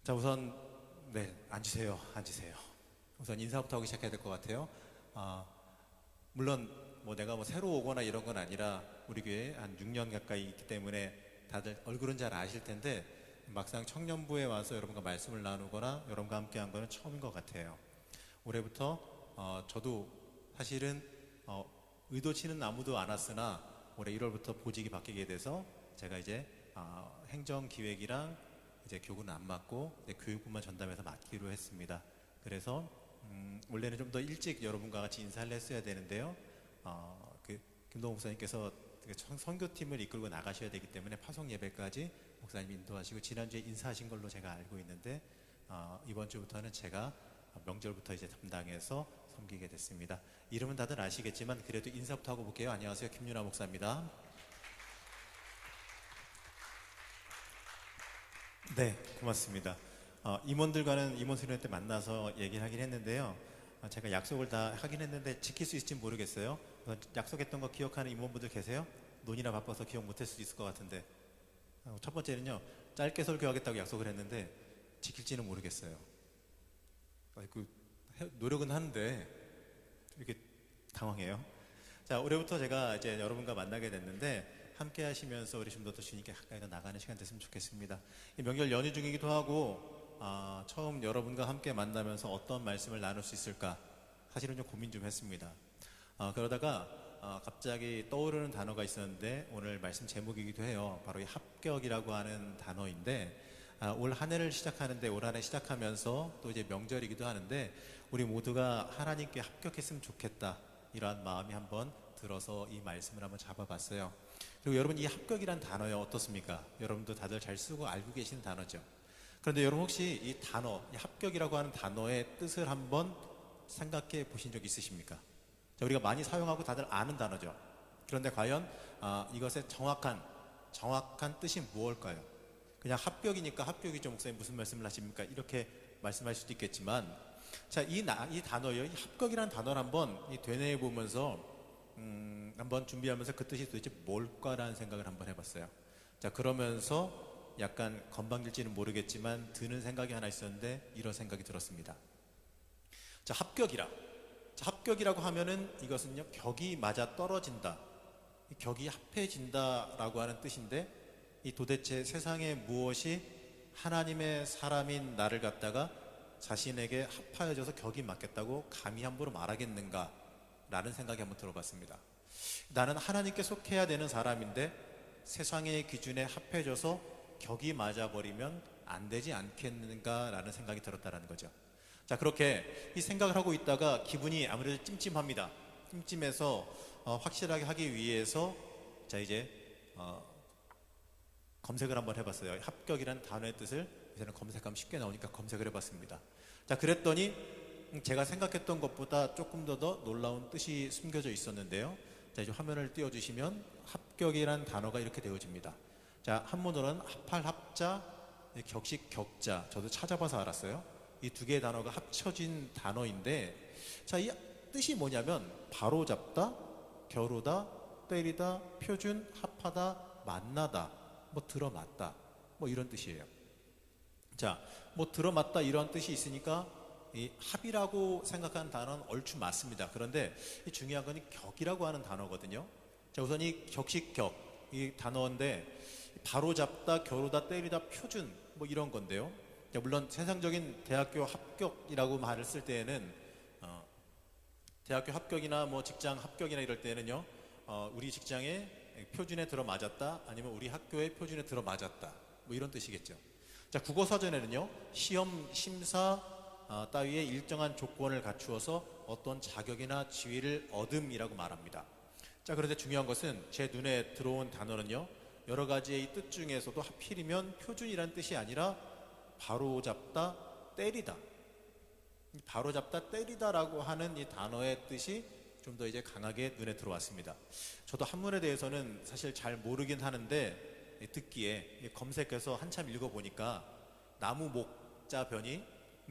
자, 우선 앉으세요. 우선 인사부터 하기 시작해야 될 것 같아요. 아, 물론 뭐 내가 뭐 새로 오거나 이런 건 아니라 우리 교회 한 6년 가까이 있기 때문에 다들 얼굴은 잘 아실 텐데 막상 청년부에 와서 여러분과 말씀을 나누거나 여러분과 함께 한 거는 처음인 것 같아요. 올해부터 저도 사실은 의도치는 아무도 안 왔으나 올해 1월부터 보직이 바뀌게 돼서 제가 이제 행정기획이랑 이제 교구는 안 맡고 이제 교육부만 전담해서 맡기로 했습니다. 그래서 원래는 좀 더 일찍 여러분과 같이 인사를 했어야 되는데요. 김동호 목사님께서 그 선교팀을 이끌고 나가셔야 되기 때문에 파송 예배까지 목사님 인도하시고 지난주에 인사하신 걸로 제가 알고 있는데 이번 주부터는 제가 명절부터 이제 담당해서 섬기게 됐습니다. 이름은 다들 아시겠지만 그래도 인사부터 하고 볼게요. 안녕하세요, 김윤아 목사입니다. 네, 고맙습니다. 임원들과는 임원 수련회 때 만나서 얘기를 하긴 했는데요. 제가 약속을 다 하긴 했는데 지킬 수 있을지 모르겠어요. 약속했던 거 기억하는 임원분들 계세요? 논이나 바빠서 기억 못할 수도 있을 것 같은데. 첫 번째는요, 짧게 설교하겠다고 약속을 했는데 지킬지는 모르겠어요. 노력은 하는데 이렇게 당황해요. 자, 올해부터 제가 이제 여러분과 만나게 됐는데 함께 하시면서 우리 좀 더 주님께 가까이 더 나가는 시간 됐으면 좋겠습니다. 이 명절 연휴 중이기도 하고 처음 여러분과 함께 만나면서 어떤 말씀을 나눌 수 있을까 사실은 좀 고민 좀 했습니다. 그러다가 갑자기 떠오르는 단어가 있었는데 오늘 말씀 제목이기도 해요. 바로 이 합격이라고 하는 단어인데 올 한 해를 시작하는데 올 한 해 시작하면서 또 이제 명절이기도 하는데 우리 모두가 하나님께 합격했으면 좋겠다 이러한 마음이 한번 들어서 이 말씀을 한번 잡아봤어요. 그리고 여러분 이 합격이란 단어요 어떻습니까? 여러분도 다들 잘 쓰고 알고 계시는 단어죠. 그런데 여러분 혹시 이 단어, 이 합격이라고 하는 단어의 뜻을 한번 생각해 보신 적 있으십니까? 자, 우리가 많이 사용하고 다들 아는 단어죠. 그런데 과연 이것의 정확한 뜻이 무엇일까요? 그냥 합격이니까 합격이죠. 목사님 무슨 말씀을 하십니까? 이렇게 말씀할 수도 있겠지만 자, 이 단어요. 이 합격이라는 단어를 한번 되뇌어 보면서 한번 준비하면서 그 뜻이 도대체 뭘까라는 생각을 한번 해봤어요. 자, 그러면서 약간 건방질지는 모르겠지만 드는 생각이 하나 있었는데 이런 생각이 들었습니다. 자, 합격이라고 하면은 이것은요, 격이 맞아 떨어진다, 격이 합해진다라고 하는 뜻인데 이 도대체 세상에 무엇이 하나님의 사람인 나를 갖다가 자신에게 합하여져서 격이 맞겠다고 감히 함부로 말하겠는가 라는 생각이 한번 들어봤습니다. 나는 하나님께 속해야 되는 사람인데 세상의 기준에 합해져서 격이 맞아버리면 안 되지 않겠는가 라는 생각이 들었다는 거죠. 자, 그렇게 이 생각을 하고 있다가 기분이 아무래도 찜찜합니다. 찜찜해서 확실하게 하기 위해서 자, 이제 검색을 한번 해봤어요. 합격이라는 단어의 뜻을 이제는 검색하면 쉽게 나오니까 검색을 해봤습니다. 자, 그랬더니 제가 생각했던 것보다 조금 더 놀라운 뜻이 숨겨져 있었는데요. 자, 이제 화면을 띄워주시면 합격이라는 단어가 이렇게 되어집니다. 자, 한문으로는 합할 합자, 격식 격자. 저도 찾아봐서 알았어요. 이 두 개의 단어가 합쳐진 단어인데 자, 이 뜻이 뭐냐면 바로잡다, 겨루다, 때리다, 표준, 합하다, 만나다, 뭐 들어맞다, 뭐 이런 뜻이에요. 자, 뭐 들어맞다 이런 뜻이 있으니까 이 합이라고 생각하는 단어는 얼추 맞습니다. 그런데 이 중요한 건 이 격이라고 하는 단어거든요. 자, 우선 이 격식격 이 단어인데 바로잡다, 겨루다, 때리다, 표준 뭐 이런 건데요. 자, 물론 세상적인 대학교 합격이라고 말을 쓸 때에는 대학교 합격이나 뭐 직장 합격이나 이럴 때는요, 우리 직장의 표준에 들어맞았다, 아니면 우리 학교의 표준에 들어맞았다, 뭐 이런 뜻이겠죠. 자, 국어사전에는요, 시험, 심사 따위의 일정한 조건을 갖추어서 어떤 자격이나 지위를 얻음이라고 말합니다. 자, 그런데 중요한 것은 제 눈에 들어온 단어는요, 여러 가지의 뜻 중에서도 하필이면 표준이라는 뜻이 아니라 바로잡다, 때리다. 바로잡다, 때리다라고 하는 이 단어의 뜻이 좀 더 이제 강하게 눈에 들어왔습니다. 저도 한문에 대해서는 사실 잘 모르긴 하는데 듣기에 검색해서 한참 읽어보니까 나무 목자 변이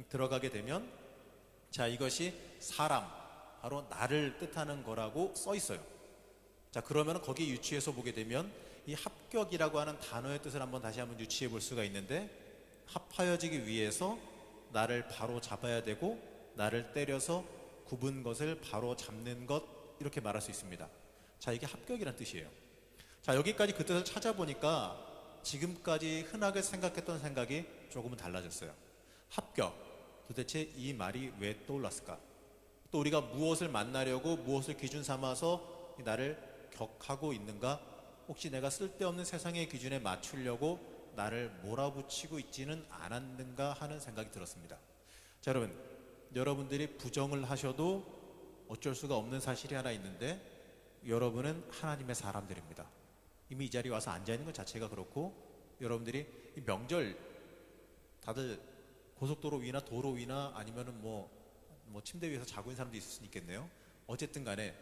들어가게 되면 자, 이것이 사람, 바로 나를 뜻하는 거라고 써 있어요. 자, 그러면 거기에 유추해서 보게 되면 이 합격이라고 하는 단어의 뜻을 한번 다시 한번 유추해 볼 수가 있는데 합하여지기 위해서 나를 바로 잡아야 되고 나를 때려서 굽은 것을 바로 잡는 것, 이렇게 말할 수 있습니다. 자, 이게 합격이란 뜻이에요. 자, 여기까지 그 뜻을 찾아보니까 지금까지 흔하게 생각했던 생각이 조금은 달라졌어요. 합격, 도대체 이 말이 왜 떠올랐을까? 또 우리가 무엇을 만나려고 무엇을 기준 삼아서 나를 격하고 있는가? 혹시 내가 쓸데없는 세상의 기준에 맞추려고 나를 몰아붙이고 있지는 않았는가 하는 생각이 들었습니다. 자, 여러분들이 부정을 하셔도 어쩔 수가 없는 사실이 하나 있는데, 여러분은 하나님의 사람들입니다. 이미 이 자리에 와서 앉아있는 것 자체가 그렇고, 여러분들이 이 명절 다들 고속도로 위나 도로 위나 아니면은 뭐 침대 위에서 자고 있는 사람도 있을 수 있겠네요. 어쨌든 간에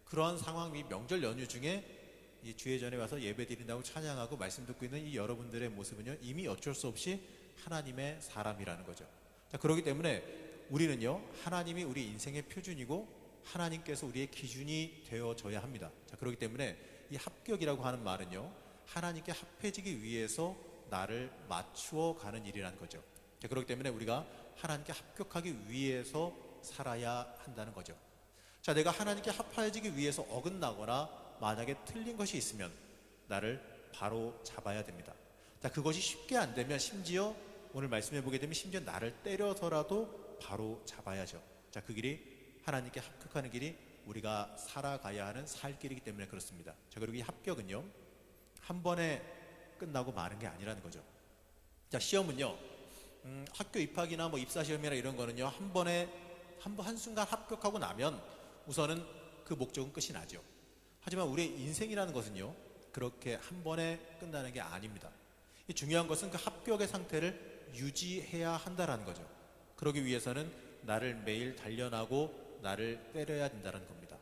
그러한 상황, 이 명절 연휴 중에 이 주의 전에 와서 예배 드린다고 찬양하고 말씀 듣고 있는 이 여러분들의 모습은요, 이미 어쩔 수 없이 하나님의 사람이라는 거죠. 자, 그렇기 때문에 우리는요, 하나님이 우리 인생의 표준이고 하나님께서 우리의 기준이 되어져야 합니다. 자, 그렇기 때문에 이 합격이라고 하는 말은요, 하나님께 합해지기 위해서 나를 맞추어 가는 일이라는 거죠. 자, 그렇기 때문에 우리가 하나님께 합격하기 위해서 살아야 한다는 거죠. 자, 내가 하나님께 합해지기 위해서 어긋나거나 만약에 틀린 것이 있으면 나를 바로 잡아야 됩니다. 자, 그것이 쉽게 안 되면 심지어 오늘 말씀해 보게 되면 심지어 나를 때려서라도 바로 잡아야죠. 자, 그 길이 하나님께 합격하는 길이 우리가 살아가야 하는 살 길이기 때문에 그렇습니다. 자, 그리고 이 합격은요, 한 번에 끝나고 마는 게 아니라는 거죠. 자, 시험은요, 학교 입학이나 뭐 입사 시험이나 이런 거는요, 한순간 합격하고 나면 우선은 그 목적은 끝이 나죠. 하지만 우리의 인생이라는 것은요, 그렇게 한 번에 끝나는 게 아닙니다. 중요한 것은 그 합격의 상태를 유지해야 한다라는 거죠. 그러기 위해서는 나를 매일 단련하고 나를 때려야 된다는 겁니다.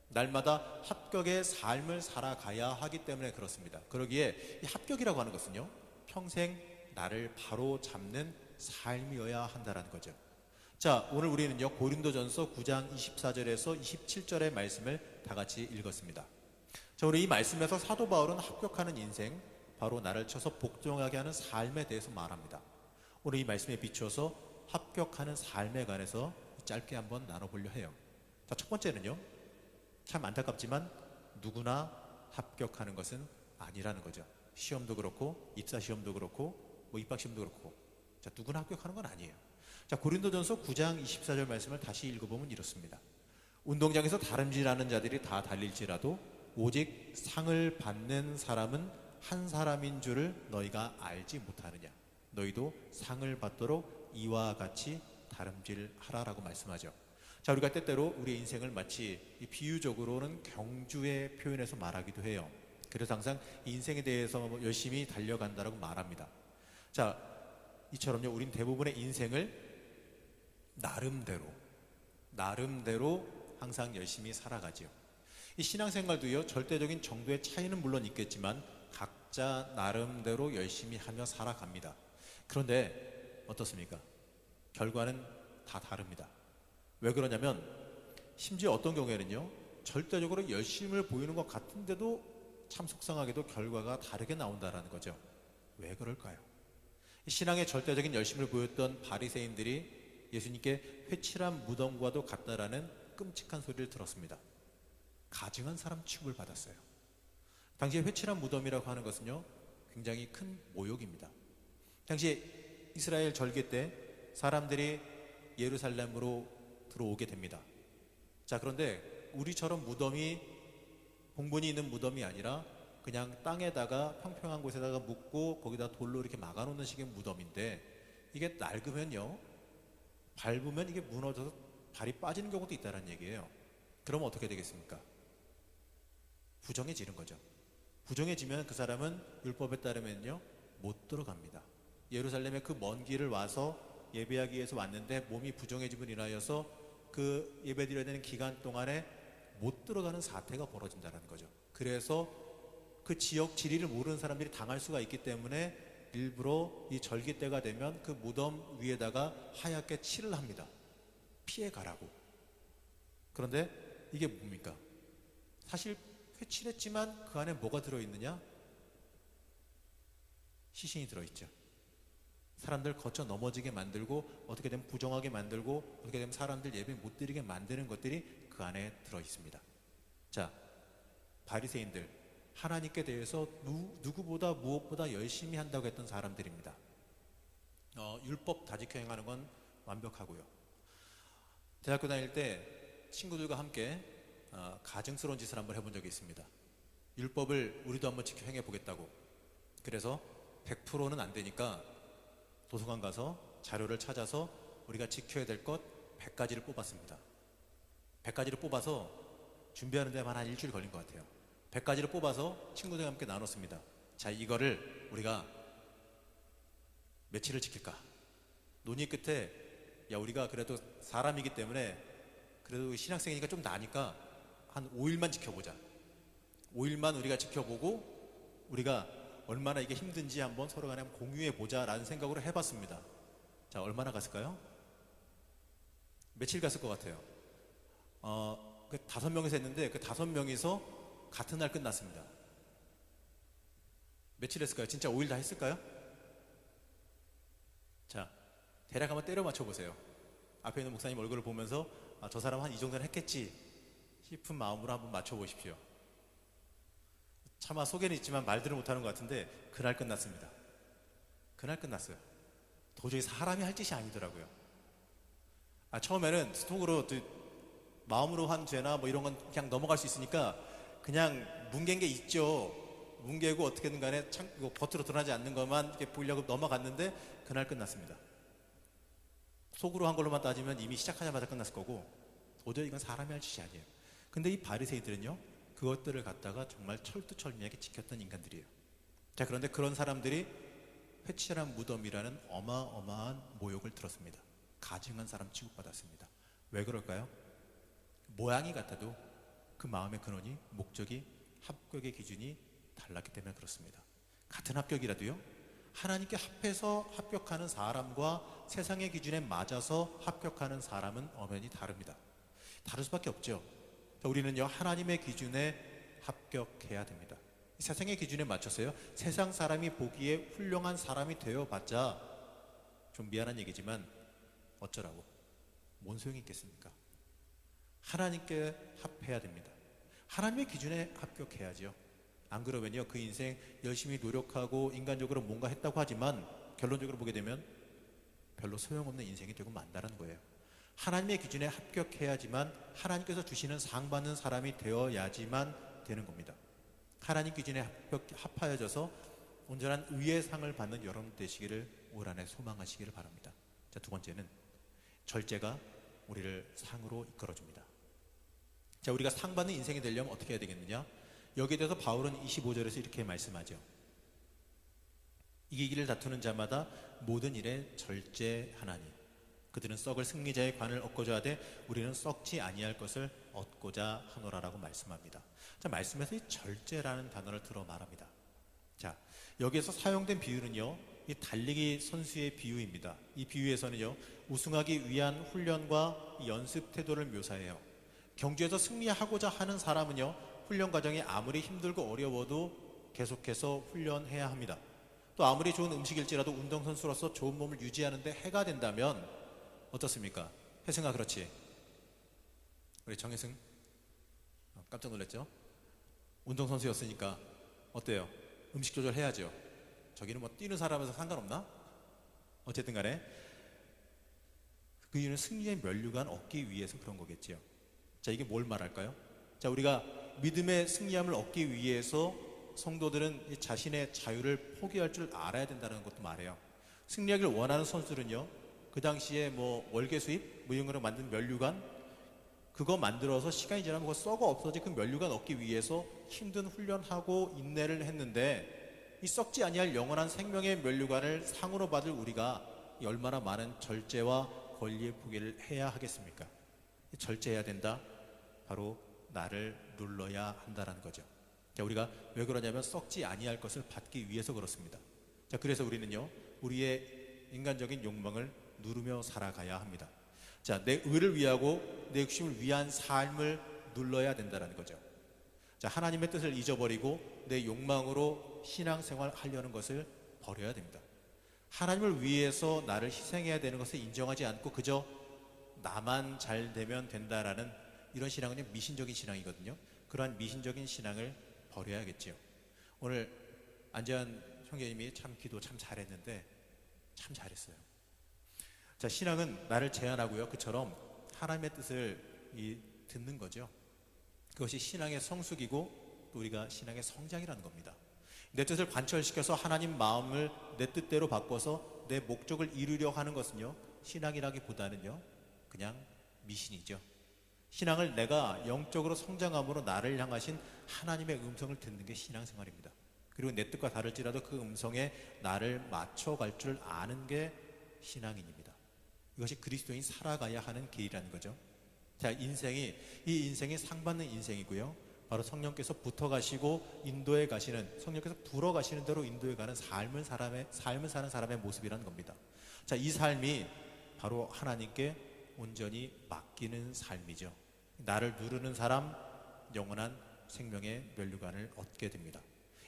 날마다 합격의 삶을 살아가야 하기 때문에 그렇습니다. 그러기에 이 합격이라고 하는 것은요, 평생 나를 바로 잡는 삶이어야 한다는 거죠. 자, 오늘 우리는요, 고린도전서 9장 24절에서 27절의 말씀을 다 같이 읽었습니다. 자, 우리 이 말씀에서 사도 바울은 합격하는 인생, 바로 나를 쳐서 복종하게 하는 삶에 대해서 말합니다. 오늘 이 말씀에 비추어서 합격하는 삶에 관해서 짧게 한번 나눠보려 해요. 자, 첫 번째는요, 참 안타깝지만 누구나 합격하는 것은 아니라는 거죠. 시험도 그렇고 입사 시험도 그렇고 뭐 입학 시험도 그렇고, 자, 누구나 합격하는 건 아니에요. 자, 고린도전서 9장 24절 말씀을 다시 읽어보면 이렇습니다. 운동장에서 다름질하는 자들이 다 달릴지라도 오직 상을 받는 사람은 한 사람인 줄을 너희가 알지 못하느냐. 너희도 상을 받도록 이와 같이 다름질하라라고 말씀하죠. 자, 우리가 때때로 우리의 인생을 마치 이 비유적으로는 경주의 표현에서 말하기도 해요. 그래서 항상 인생에 대해서 열심히 달려간다라고 말합니다. 자, 이처럼요, 우린 대부분의 인생을 나름대로 항상 열심히 살아가지요. 이 신앙생활도요, 절대적인 정도의 차이는 물론 있겠지만 각자 나름대로 열심히 하며 살아갑니다. 그런데 어떻습니까? 결과는 다 다릅니다. 왜 그러냐면 심지어 어떤 경우에는요, 절대적으로 열심을 보이는 것 같은데도 참 속상하게도 결과가 다르게 나온다라는 거죠. 왜 그럴까요? 신앙의 절대적인 열심을 보였던 바리새인들이 예수님께 회칠한 무덤과도 같다라는 끔찍한 소리를 들었습니다. 가증한 사람 취급을 받았어요. 당시에 회칠한 무덤이라고 하는 것은요, 굉장히 큰 모욕입니다. 당시에 이스라엘 절기 때 사람들이 예루살렘으로 들어오게 됩니다. 자, 그런데 우리처럼 무덤이 봉분이 있는 무덤이 아니라 그냥 땅에다가 평평한 곳에다가 묻고 거기다 돌로 이렇게 막아놓는 식의 무덤인데, 이게 낡으면요, 밟으면 이게 무너져서 발이 빠지는 경우도 있다는 얘기예요. 그러면 어떻게 되겠습니까? 부정해지는 거죠. 부정해지면 그 사람은 율법에 따르면요, 못 들어갑니다. 예루살렘에 그 먼 길을 와서 예배하기 위해서 왔는데 몸이 부정해짐으로 인하여서 그 예배드려야 되는 기간 동안에 못 들어가는 사태가 벌어진다는 거죠. 그래서 그 지역 지리를 모르는 사람들이 당할 수가 있기 때문에 일부러 이 절기 때가 되면 그 무덤 위에다가 하얗게 칠을 합니다. 피해 가라고. 그런데 이게 뭡니까? 사실 회칠했지만 그 안에 뭐가 들어있느냐? 시신이 들어있죠. 사람들 거쳐 넘어지게 만들고 어떻게 되면 부정하게 만들고 어떻게 되면 사람들 예배 못 드리게 만드는 것들이 그 안에 들어 있습니다. 자, 바리새인들 하나님께 대해서 누구보다 무엇보다 열심히 한다고 했던 사람들입니다. 율법 다 지켜 행하는 건 완벽하고요. 대학교 다닐 때 친구들과 함께 가증스러운 짓을 한번 해본 적이 있습니다. 율법을 우리도 한번 지켜 행해 보겠다고. 그래서 100%는 안 되니까 도서관 가서 자료를 찾아서 우리가 지켜야 될 것 100가지를 뽑았습니다. 100가지를 뽑아서 준비하는 데만 한 일주일 걸린 것 같아요. 100가지를 뽑아서 친구들과 함께 나눴습니다. 자, 이거를 우리가 며칠을 지킬까? 논의 끝에 야, 우리가 그래도 사람이기 때문에 그래도 신학생이니까 좀 나니까 한 5일만 지켜보자. 5일만 우리가 지켜보고 우리가 얼마나 이게 힘든지 한번 서로 간에 공유해 보자라는 생각으로 해봤습니다. 자, 얼마나 갔을까요? 며칠 갔을 것 같아요. 5명이서 했는데 그 5명이서 같은 날 끝났습니다. 며칠 했을까요? 진짜 5일 다 했을까요? 자, 대략 한번 때려 맞춰보세요. 앞에 있는 목사님 얼굴을 보면서 저 사람 한 이 정도는 했겠지 싶은 마음으로 한번 맞춰보십시오. 차마 속에는 있지만 말들을 못하는 것 같은데 그날 끝났습니다. 그날 끝났어요. 도저히 사람이 할 짓이 아니더라고요. 처음에는 속으로 마음으로 한 죄나 뭐 이런 건 그냥 넘어갈 수 있으니까 그냥 뭉갠 게 있죠. 뭉개고 어떻게든 간에 겉으로 드러나지 않는 것만 이렇게 보려고 넘어갔는데 그날 끝났습니다. 속으로 한 걸로만 따지면 이미 시작하자마자 끝났을 거고 도저히 이건 사람이 할 짓이 아니에요. 근데 이 바리새인들은요, 그것들을 갖다가 정말 철두철미하게 지켰던 인간들이에요. 자, 그런데 그런 사람들이 회칠한 무덤이라는 어마어마한 모욕을 들었습니다. 가증한 사람 취급받았습니다. 왜 그럴까요? 모양이 같아도 그 마음의 근원이, 목적이, 합격의 기준이 달랐기 때문에 그렇습니다. 같은 합격이라도요, 하나님께 합해서 합격하는 사람과 세상의 기준에 맞아서 합격하는 사람은 엄연히 다릅니다. 다를 수밖에 없죠. 우리는요, 하나님의 기준에 합격해야 됩니다. 세상의 기준에 맞춰서요, 세상 사람이 보기에 훌륭한 사람이 되어봤자 좀 미안한 얘기지만 어쩌라고, 뭔 소용이 있겠습니까? 하나님께 합해야 됩니다. 하나님의 기준에 합격해야죠. 안 그러면요, 그 인생 열심히 노력하고 인간적으로 뭔가 했다고 하지만 결론적으로 보게 되면 별로 소용없는 인생이 되고 만다는 거예요. 하나님의 기준에 합격해야지만 하나님께서 주시는 상 받는 사람이 되어야지만 되는 겁니다. 하나님 기준에 합하여져서 온전한 의의 상을 받는 여러분 되시기를 올 한해 소망하시기를 바랍니다. 자, 두 번째는 절제가 우리를 상으로 이끌어줍니다. 자, 우리가 상 받는 인생이 되려면 어떻게 해야 되겠느냐? 여기에 대해서 바울은 25절에서 이렇게 말씀하죠. 이기기를 다투는 자마다 모든 일에 절제하나니 그들은 썩을 승리자의 관을 얻고자 하되 우리는 썩지 아니할 것을 얻고자 하노라라고 말씀합니다. 자, 말씀에서 이 절제라는 단어를 들어 말합니다. 자, 여기에서 사용된 비유는요, 이 달리기 선수의 비유입니다. 이 비유에서는요, 우승하기 위한 훈련과 연습 태도를 묘사해요. 경주에서 승리하고자 하는 사람은요, 훈련 과정이 아무리 힘들고 어려워도 계속해서 훈련해야 합니다. 또 아무리 좋은 음식일지라도 운동선수로서 좋은 몸을 유지하는데 해가 된다면 어떻습니까? 혜승아, 그렇지? 우리 정혜승 깜짝 놀랐죠? 운동선수였으니까 어때요? 음식 조절해야죠. 저기는 뭐 뛰는 사람에서 상관없나? 어쨌든 간에 그 이유는 승리의 면류관 얻기 위해서 그런 거겠지요. 자, 이게 뭘 말할까요? 자, 우리가 믿음의 승리함을 얻기 위해서 성도들은 자신의 자유를 포기할 줄 알아야 된다는 것도 말해요. 승리하기를 원하는 선수들은요, 그 당시에 뭐 월계 수입, 뭐 이런 거로 만든 면류관, 그거 만들어서 시간이 지나면 그거 썩어 없어지 그 면류관 얻기 위해서 힘든 훈련하고 인내를 했는데 이 썩지 아니할 영원한 생명의 면류관을 상으로 받을 우리가 얼마나 많은 절제와 권리의 포기를 해야 하겠습니까? 절제해야 된다. 바로 나를 눌러야 한다는 거죠. 자, 우리가 왜 그러냐면 썩지 아니할 것을 받기 위해서 그렇습니다. 자, 그래서 우리는요, 우리의 인간적인 욕망을 누르며 살아가야 합니다. 자, 내 의를 위하고 내 욕심을 위한 삶을 눌러야 된다는 거죠. 자, 하나님의 뜻을 잊어버리고 내 욕망으로 신앙생활 하려는 것을 버려야 됩니다. 하나님을 위해서 나를 희생해야 되는 것을 인정하지 않고 그저 나만 잘 되면 된다라는 이런 신앙은요, 미신적인 신앙이거든요. 그러한 미신적인 신앙을 버려야겠죠. 오늘 안재환 형제님이 참 기도 참 잘했는데 참 잘했어요. 자, 신앙은 나를 제한하고요, 그처럼 하나님의 뜻을 듣는 거죠. 그것이 신앙의 성숙이고 또 우리가 신앙의 성장이라는 겁니다. 내 뜻을 관철시켜서 하나님 마음을 내 뜻대로 바꿔서 내 목적을 이루려 하는 것은요, 신앙이라기보다는요, 그냥 미신이죠. 신앙을 내가 영적으로 성장함으로 나를 향하신 하나님의 음성을 듣는 게 신앙생활입니다. 그리고 내 뜻과 다를지라도 그 음성에 나를 맞춰갈 줄 아는 게 신앙인입니다. 이것이 그리스도인이 살아가야 하는 길이라는 거죠. 자, 이 인생이 상받는 인생이고요, 바로 성령께서 붙어가시고 인도해 가시는, 성령께서 불어가시는 대로 인도해 가는 삶을 사는 사람의 모습이라는 겁니다. 자, 이 삶이 바로 하나님께 온전히 맡기는 삶이죠. 나를 누르는 사람 영원한 생명의 면류관을 얻게 됩니다.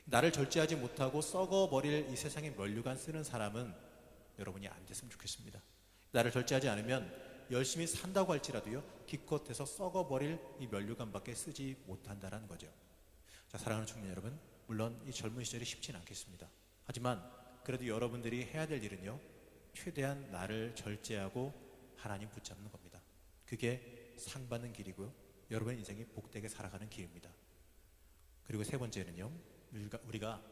나를 절제하지 못하고 썩어버릴 이 세상의 면류관 쓰는 사람은 여러분이 안 됐으면 좋겠습니다. 나를 절제하지 않으면 열심히 산다고 할지라도요, 기껏해서 썩어버릴 이 면류관밖에 쓰지 못한다는 거죠. 자, 사랑하는 청년 여러분, 물론 이 젊은 시절이 쉽지는 않겠습니다. 하지만 그래도 여러분들이 해야 될 일은요, 최대한 나를 절제하고 하나님 붙잡는 겁니다. 그게 상받는 길이고요, 여러분의 인생이 복되게 살아가는 길입니다. 그리고 세 번째는요, 우리가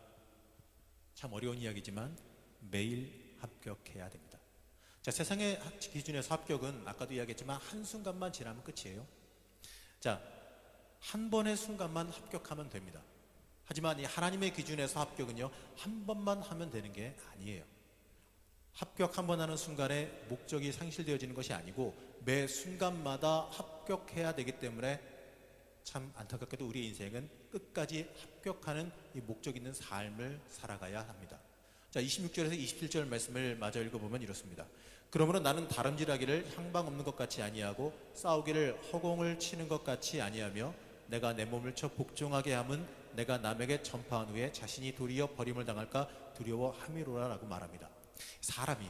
참 어려운 이야기지만 매일 합격해야 됩니다. 자, 세상의 기준에서 합격은 아까도 이야기했지만 한순간만 지나면 끝이에요. 자, 한 번의 순간만 합격하면 됩니다. 하지만 이 하나님의 기준에서 합격은요, 한 번만 하면 되는 게 아니에요. 합격 한 번 하는 순간에 목적이 상실되어지는 것이 아니고 매 순간마다 합격해야 되기 때문에 참 안타깝게도 우리 인생은 끝까지 합격하는 이 목적 있는 삶을 살아가야 합니다. 자, 26절에서 27절 말씀을 마저 읽어보면 이렇습니다. 그러므로 나는 다름질하기를 향방 없는 것 같이 아니하고 싸우기를 허공을 치는 것 같이 아니하며 내가 내 몸을 쳐 복종하게 함은 내가 남에게 전파한 후에 자신이 도리어 버림을 당할까 두려워함이로라 라고 말합니다. 사람이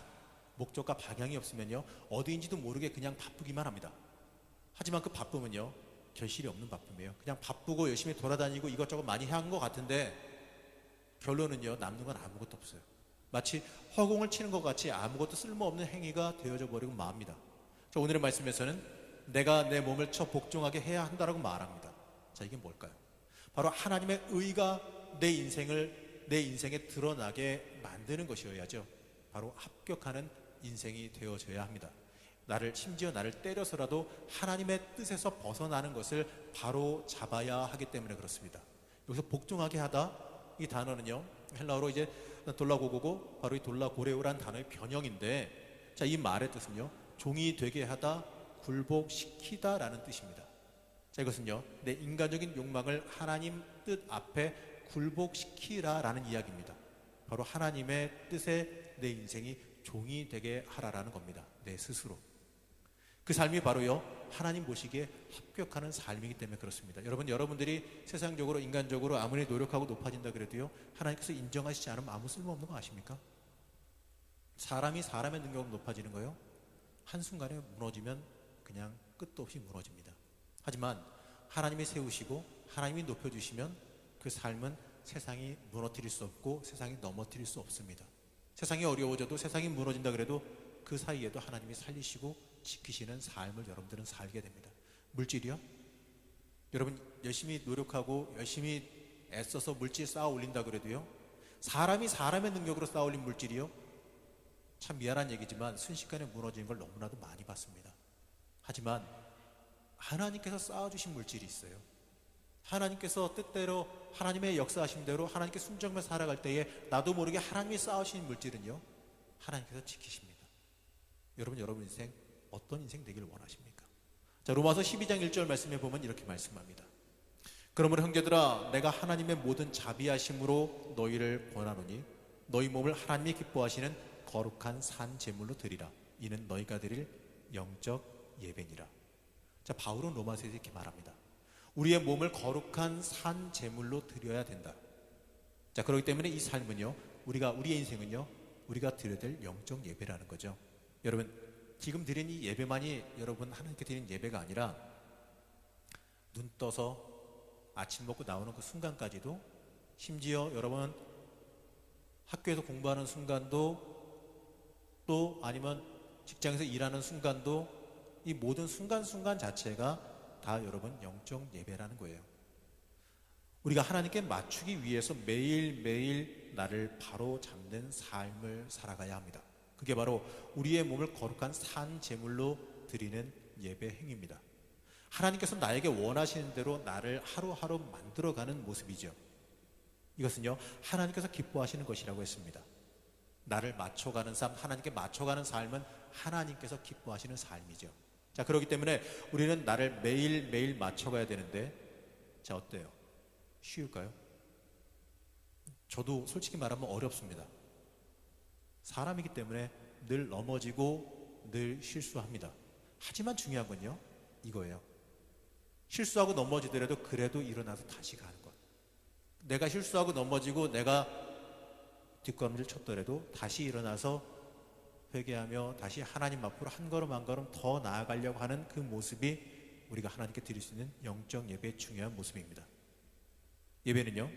목적과 방향이 없으면요, 어디인지도 모르게 그냥 바쁘기만 합니다. 하지만 그 바쁨은요, 결실이 없는 바쁨이에요. 그냥 바쁘고 열심히 돌아다니고 이것저것 많이 한 것 같은데 결론은요, 남는 건 아무것도 없어요. 마치 허공을 치는 것 같이 아무것도 쓸모없는 행위가 되어져 버리고 맙니다. 자, 오늘의 말씀에서는 내가 내 몸을 쳐 복종하게 해야 한다라고 말합니다. 자, 이게 뭘까요? 바로 하나님의 의가 내 인생에 드러나게 만드는 것이어야죠. 바로 합격하는 인생이 되어져야 합니다. 심지어 나를 때려서라도 하나님의 뜻에서 벗어나는 것을 바로 잡아야 하기 때문에 그렇습니다. 여기서 복종하게 하다, 이 단어는요, 헬라어로 이제 돌라고고고, 바로 이 돌라고레오란 단어의 변형인데, 자, 이 말의 뜻은요, 종이 되게 하다, 굴복시키다 라는 뜻입니다. 자, 이것은요, 내 인간적인 욕망을 하나님 뜻 앞에 굴복시키라 라는 이야기입니다. 바로 하나님의 뜻에 내 인생이 종이 되게 하라라는 겁니다. 내 스스로. 그 삶이 바로요, 하나님 보시기에 합격하는 삶이기 때문에 그렇습니다. 여러분들이 세상적으로 인간적으로 아무리 노력하고 높아진다 그래도요, 하나님께서 인정하시지 않으면 아무 쓸모없는 거 아십니까? 사람이 사람의 능력으로 높아지는 거요, 한순간에 무너지면 그냥 끝도 없이 무너집니다. 하지만 하나님이 세우시고 하나님이 높여주시면 그 삶은 세상이 무너뜨릴 수 없고 세상이 넘어뜨릴 수 없습니다. 세상이 어려워져도, 세상이 무너진다 그래도 그 사이에도 하나님이 살리시고 지키시는 삶을 여러분들은 살게 됩니다. 물질이요? 여러분 열심히 노력하고 열심히 애써서 물질 쌓아 올린다 그래도요, 사람이 사람의 능력으로 쌓아 올린 물질이요, 참 미안한 얘기지만 순식간에 무너지는 걸 너무나도 많이 봤습니다. 하지만 하나님께서 쌓아주신 물질이 있어요. 하나님께서 뜻대로, 하나님의 역사하신 대로 하나님께 순종하며 살아갈 때에 나도 모르게 하나님이 쌓아주신 물질은요, 하나님께서 지키십니다. 여러분 인생 어떤 인생 되기를 원하십니까? 자, 로마서 12장 1절 말씀에 보면 이렇게 말씀합니다. 그러므로 형제들아, 내가 하나님의 모든 자비하심으로 너희를 권하노니 너희 몸을 하나님이 기뻐하시는 거룩한 산 제물로 드리라. 이는 너희가 드릴 영적 예배니라. 자, 바울은 로마서에서 이렇게 말합니다. 우리의 몸을 거룩한 산 제물로 드려야 된다. 자, 그렇기 때문에 이 삶은요, 우리의 인생은요, 우리가 드려야 될 영적 예배라는 거죠. 여러분, 지금 드린 이 예배만이 여러분 하나님께 드린 예배가 아니라 눈 떠서 아침 먹고 나오는 그 순간까지도, 심지어 여러분 학교에서 공부하는 순간도, 또 아니면 직장에서 일하는 순간도, 이 모든 순간순간 자체가 다 여러분 영적 예배라는 거예요. 우리가 하나님께 맞추기 위해서 매일매일 나를 바로 잡는 삶을 살아가야 합니다. 그게 바로 우리의 몸을 거룩한 산 제물로 드리는 예배 행위입니다. 하나님께서 나에게 원하시는 대로 나를 하루하루 만들어가는 모습이죠. 이것은요, 하나님께서 기뻐하시는 것이라고 했습니다. 나를 맞춰가는 삶, 하나님께 맞춰가는 삶은 하나님께서 기뻐하시는 삶이죠. 자, 그렇기 때문에 우리는 나를 매일매일 맞춰가야 되는데, 자, 어때요? 쉬울까요? 저도 솔직히 말하면 어렵습니다. 사람이기 때문에 늘 넘어지고 늘 실수합니다. 하지만 중요한 건요, 이거예요. 실수하고 넘어지더라도 그래도 일어나서 다시 가는 것. 내가 실수하고 넘어지고 내가 뒷걸음질 쳤더라도 다시 일어나서 회개하며 다시 하나님 앞으로 한 걸음 한 걸음 더 나아가려고 하는 그 모습이 우리가 하나님께 드릴 수 있는 영적 예배의 중요한 모습입니다. 예배는요,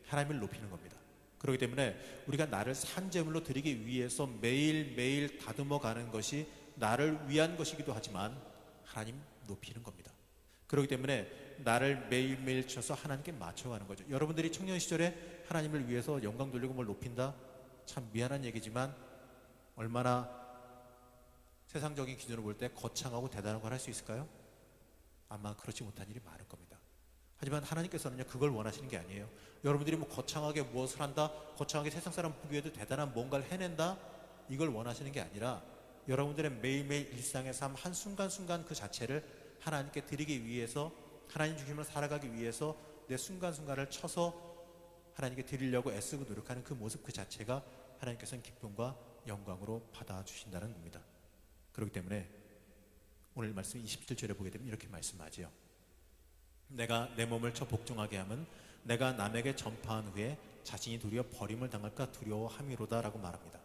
하나님을 높이는 겁니다. 그렇기 때문에 우리가 나를 산제물로 드리기 위해서 매일매일 다듬어 가는 것이 나를 위한 것이기도 하지만 하나님 높이는 겁니다. 그렇기 때문에 나를 매일매일 쳐서 하나님께 맞춰가는 거죠. 여러분들이 청년 시절에 하나님을 위해서 영광 돌리고 뭘 높인다? 참 미안한 얘기지만 얼마나 세상적인 기준으로 볼 때 거창하고 대단한 걸 할 수 있을까요? 아마 그렇지 못한 일이 많을 겁니다. 하지만 하나님께서는요, 그걸 원하시는 게 아니에요. 여러분들이 뭐 거창하게 무엇을 한다, 거창하게 세상 사람 보기에도 대단한 뭔가를 해낸다, 이걸 원하시는 게 아니라 여러분들의 매일매일 일상의 삶 한순간순간 그 자체를 하나님께 드리기 위해서, 하나님 중심으로 살아가기 위해서 내 순간순간을 쳐서 하나님께 드리려고 애쓰고 노력하는 그 모습 그 자체가 하나님께서는 기쁨과 영광으로 받아주신다는 겁니다. 그렇기 때문에 오늘 말씀 27절에 보게 되면 이렇게 말씀하지요. 내가 내 몸을 쳐 복종하게 하면 내가 남에게 전파한 후에 자신이 도리어 버림을 당할까 두려워함이로다 라고 말합니다.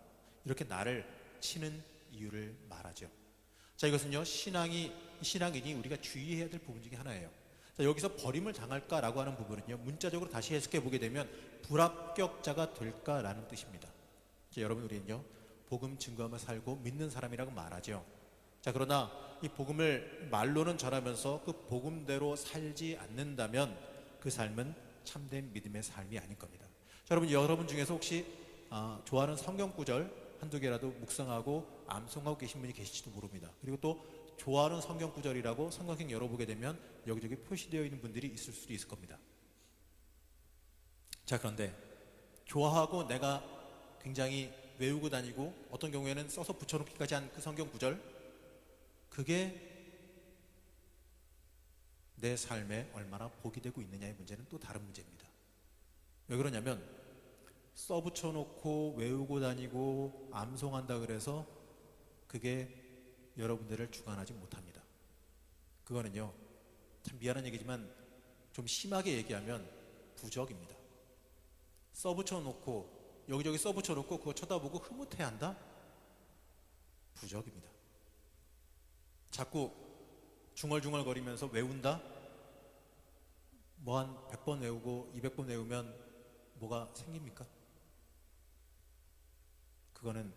이렇게 나를 치는 이유를 말하죠. 자, 이것은요, 신앙인이 우리가 주의해야 될 부분 중에 하나예요. 자, 여기서 버림을 당할까 라고 하는 부분은요, 문자적으로 다시 해석해 보게 되면 불합격자가 될까라는 뜻입니다. 자, 여러분, 우리는요, 복음 증거하며 살고 믿는 사람이라고 말하죠. 자, 그러나 이 복음을 말로는 전하면서 그 복음대로 살지 않는다면 그 삶은 참된 믿음의 삶이 아닐 겁니다. 자, 여러분 중에서 혹시 좋아하는 성경 구절 한두 개라도 묵상하고 암송하고 계신 분이 계실지도 모릅니다. 그리고 또 좋아하는 성경 구절이라고 성경책 열어보게 되면 여기저기 표시되어 있는 분들이 있을 수도 있을 겁니다. 자, 그런데 좋아하고 내가 굉장히 외우고 다니고 어떤 경우에는 써서 붙여놓기까지 한 그 성경 구절, 그게 내 삶에 얼마나 복이 되고 있느냐의 문제는 또 다른 문제입니다. 왜 그러냐면 써붙여놓고 외우고 다니고 암송한다 그래서 그게 여러분들을 주관하지 못합니다. 그거는요, 참 미안한 얘기지만 좀 심하게 얘기하면 부적입니다. 써붙여놓고 여기저기 써붙여놓고 그거 쳐다보고 흐뭇해한다? 부적입니다. 자꾸 중얼중얼거리면서 외운다? 뭐 한 100번 외우고 200번 외우면 뭐가 생깁니까? 그거는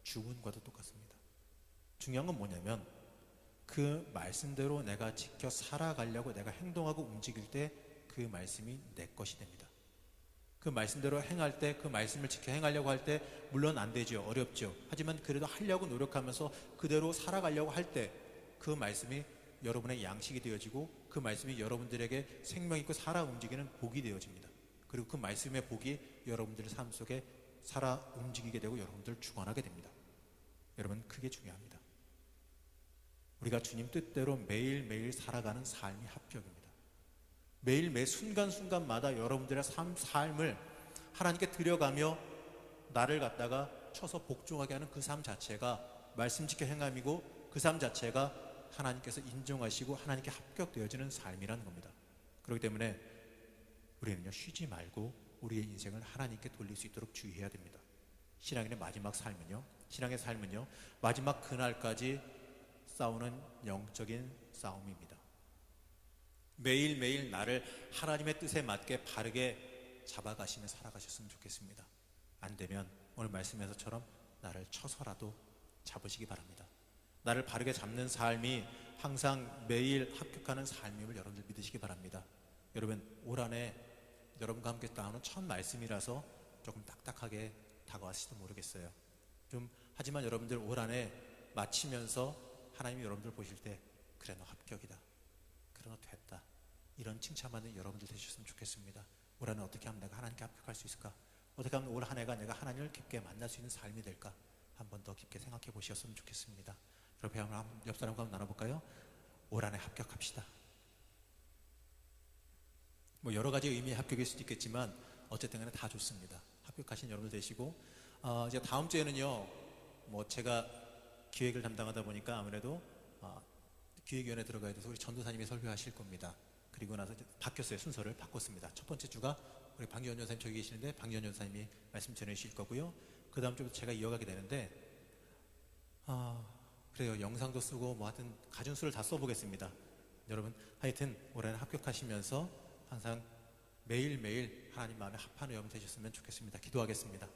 주문과도 똑같습니다. 중요한 건 뭐냐면 그 말씀대로 내가 지켜 살아가려고 내가 행동하고 움직일 때 그 말씀이 내 것이 됩니다. 그 말씀대로 행할 때, 그 말씀을 지켜 행하려고 할 때 물론 안 되죠. 어렵죠. 하지만 그래도 하려고 노력하면서 그대로 살아가려고 할 때 그 말씀이 여러분의 양식이 되어지고 그 말씀이 여러분들에게 생명 있고 살아 움직이는 복이 되어집니다. 그리고 그 말씀의 복이 여러분들의 삶 속에 살아 움직이게 되고 여러분들을 주관하게 됩니다. 여러분, 그게 중요합니다. 우리가 주님 뜻대로 매일매일 살아가는 삶이 합격입니다. 매일 매 순간순간마다 여러분들의 삶을 하나님께 드려가며 나를 갖다가 쳐서 복종하게 하는 그 삶 자체가 말씀 지켜 행함이고 그 삶 자체가 하나님께서 인정하시고 하나님께 합격되어지는 삶이라는 겁니다. 그렇기 때문에 우리는요, 쉬지 말고 우리의 인생을 하나님께 돌릴 수 있도록 주의해야 됩니다. 신앙인의 마지막 삶은요. 신앙의 삶은요. 마지막 그날까지 싸우는 영적인 싸움입니다. 매일매일 나를 하나님의 뜻에 맞게 바르게 잡아가시며 살아가셨으면 좋겠습니다. 안 되면 오늘 말씀에서처럼 나를 쳐서라도 잡으시기 바랍니다. 나를 바르게 잡는 삶이 항상 매일 합격하는 삶임을 여러분들 믿으시기 바랍니다. 여러분 올 한해 여러분과 함께 나오는 첫 말씀이라서 조금 딱딱하게 다가왔을지도 모르겠어요. 하지만 여러분들 올 한해 마치면서 하나님이 여러분들 보실 때 그래 너 합격이다, 그래 너 됐다, 이런 칭찬받는 여러분들 되셨으면 좋겠습니다. 올 한해 어떻게 하면 내가 하나님께 합격할 수 있을까? 어떻게 하면 올 한 해가 내가 하나님을 깊게 만날 수 있는 삶이 될까? 한 번 더 깊게 생각해 보셨으면 좋겠습니다. 여러분 옆 사람과 한번 나눠볼까요? 올 한 해 합격합시다. 뭐 여러 가지 의미의 합격일 수도 있겠지만 어쨌든 간에 다 좋습니다. 합격하신 여러분들 되시고 이제 다음 주에는요, 뭐 제가 기획을 담당하다 보니까 아무래도 기획위원회 들어가야 돼서 우리 전도사님이 설교하실 겁니다. 그리고 나서 이제 바뀌었어요. 순서를 바꿨습니다. 첫 번째 주가 우리 방기원 전사님 저기 계시는데 방기원 전사님이 말씀 전해주실 거고요. 그 다음 주부터 제가 이어가게 되는데 그래요. 영상도 쓰고 뭐 하여튼 가진 수를 다 써보겠습니다. 여러분 하여튼 올해는 합격하시면서 항상 매일매일 하나님 마음에 합하는 여러분 되셨으면 좋겠습니다. 기도하겠습니다.